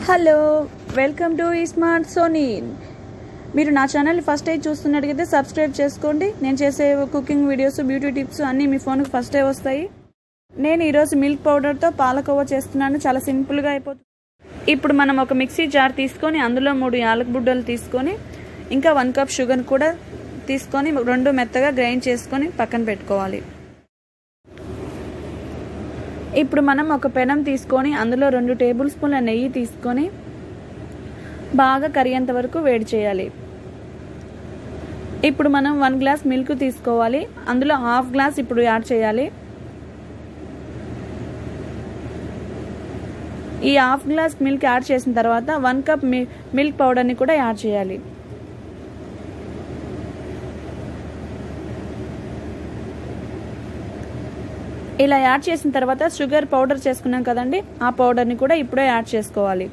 Hello, welcome to smart Soni. మీరు నా channel first time చూస్తున్నట్టయితే సబ్స్క్రైబ్ చేసుకోండి. నేను చేసే కుకింగ్ వీడియోస్, బ్యూటీ టిప్స్ అన్నీ మీ ఫోన్కి ఫస్ట్ టైం వస్తాయి. నేను ఈరోజు మిల్క్ పౌడర్తో పాలకోవా చేస్తున్నాను. చాలా సింపుల్గా అయిపోతుంది. ఇప్పుడు మనం ఒక మిక్సీ జార్ తీసుకొని అందులో 3 యాలక బుడ్డలు తీసుకొని ఇంకా 1 కప్ షుగర్ కూడా తీసుకొని 2 మెత్తగా గ్రైండ్ చేసుకొని పక్కన పెట్టుకోవాలి. ఇప్పుడు మనం ఒక పెనం తీసుకొని అందులో 2 టేబుల్ స్పూన్ల నెయ్యి తీసుకొని బాగా కరిగేంత వరకు వేడి చేయాలి. ఇప్పుడు మనం 1 గ్లాస్ మిల్క్ తీసుకోవాలి. అందులో 1/2 గ్లాస్ ఇప్పుడు యాడ్ చేయాలి. ఈ 1/2 గ్లాస్ మిల్క్ యాడ్ చేసిన తర్వాత 1 కప్ మిల్క్ పౌడర్ని కూడా యాడ్ చేయాలి. ఇలా యాడ్ చేసిన తర్వాత షుగర్ పౌడర్ చేసుకున్నాం కదండి, ఆ పౌడర్ని కూడా ఇప్పుడే యాడ్ చేసుకోవాలి.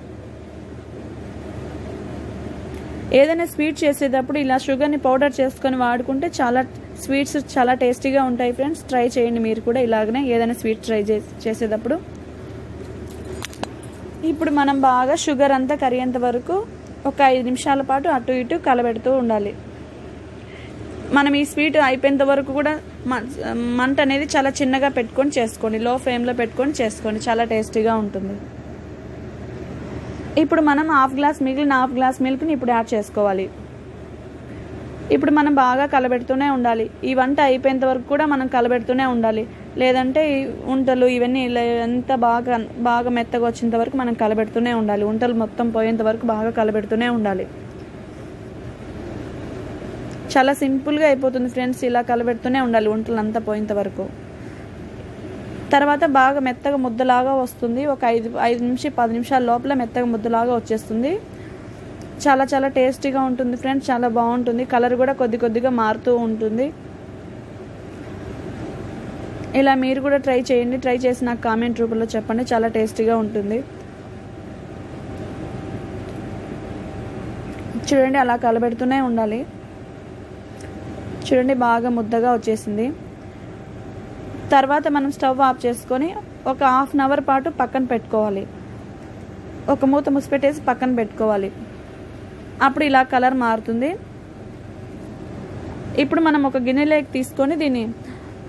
ఏదైనా స్వీట్ చేసేటప్పుడు ఇలా షుగర్ని పౌడర్ చేసుకొని వాడుకుంటే స్వీట్స్ చాలా టేస్టీగా ఉంటాయి ఫ్రెండ్స్. ట్రై చేయండి మీరు కూడా ఇలాగనే ఏదైనా స్వీట్ ట్రై చేసేటప్పుడు. ఇప్పుడు మనం బాగా షుగర్ అంతా కరిగేంత వరకు ఒక 5 నిమిషాల పాటు అటు ఇటు కలబెడుతూ ఉండాలి. మనం ఈ స్వీట్ అయిపోయేంత వరకు కూడా మంట అనేది చాలా చిన్నగా పెట్టుకొని చేసుకోండి. లో ఫ్లేమ్లో పెట్టుకొని చేసుకోండి. చాలా టేస్టీగా ఉంటుంది. ఇప్పుడు మనం మిగిలిన హాఫ్ గ్లాస్ మిల్క్ని ఇప్పుడు యాడ్ చేసుకోవాలి. ఇప్పుడు మనం బాగా కలబెడుతూనే ఉండాలి. ఈ వంట అయిపోయేంత వరకు కూడా మనం కలబెడుతూనే ఉండాలి. లేదంటే ఉంటలు ఇవన్నీ ఎంత బాగా మెత్తగా వచ్చేంత వరకు మనం కలబెడుతూనే ఉండాలి. ఉంటలు మొత్తం పోయేంత వరకు బాగా కలబెడుతూనే ఉండాలి. చాలా సింపుల్గా అయిపోతుంది ఫ్రెండ్స్. ఇలా కలబెడుతూనే ఉండాలి వంటలు అంతా పోయేంత వరకు. తర్వాత బాగా మెత్తగా ముద్దలాగా వస్తుంది. ఒక 5 నుంచి 10 నిమిషాల లోపల మెత్తగా ముద్దలాగా వచ్చేస్తుంది. చాలా చాలా టేస్టీగా ఉంటుంది ఫ్రెండ్స్. చాలా బాగుంటుంది. కలర్ కూడా కొద్దిగా మారుతూ ఉంటుంది. ఇలా మీరు కూడా ట్రై చేయండి. ట్రై చేసి నాకు కామెంట్ రూపంలో చెప్పండి. చాలా టేస్టీగా ఉంటుంది. చూడండి, అలా కలబెడుతూనే ఉండాలి. చూడండి, బాగా ముద్దగా వచ్చేసింది. తర్వాత మనం స్టవ్ ఆఫ్ చేసుకొని ఒక 1/2 అవర్ పాటు పక్కన పెట్టుకోవాలి. ఒక మూత మూసిపెట్టేసి పక్కన పెట్టుకోవాలి. అప్పుడు ఇలా కలర్ మారుతుంది. ఇప్పుడు మనం ఒక గిన్నెలోకి తీసుకొని దీన్ని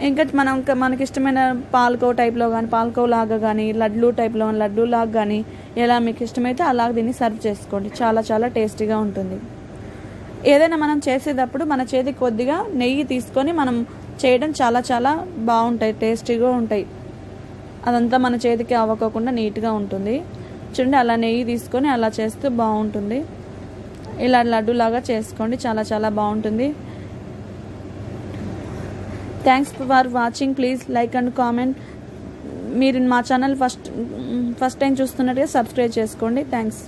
ఇంకా మనకి ఇష్టమైన పాలకోవ టైప్లో కానీ, పాలకోవ లాగా కానీ, లడ్లు టైప్లో లడ్డు లాగా కానీ, ఎలా మీకు ఇష్టమైతే అలా దీన్ని సర్వ్ చేసుకోండి. చాలా చాలా టేస్టీగా ఉంటుంది. ఏదైనా మనం చేసేటప్పుడు మన చేతికి కొద్దిగా నెయ్యి తీసుకొని మనం చేయడం చాలా చాలా బాగుంటాయి. టేస్టీగా ఉంటాయి. అదంతా మన చేతికి అవ్వకోకుండా నీట్గా ఉంటుంది. చూడండి, అలా నెయ్యి తీసుకొని అలా చేస్తే బాగుంటుంది. ఇలా లడ్డూలాగా చేసుకోండి. చాలా చాలా బాగుంటుంది. Thanks for watching. Please like and comment. మీరు మా ఛానల్ ఫస్ట్ టైం చూస్తున్నట్టుగా సబ్స్క్రైబ్ చేసుకోండి. థ్యాంక్స్.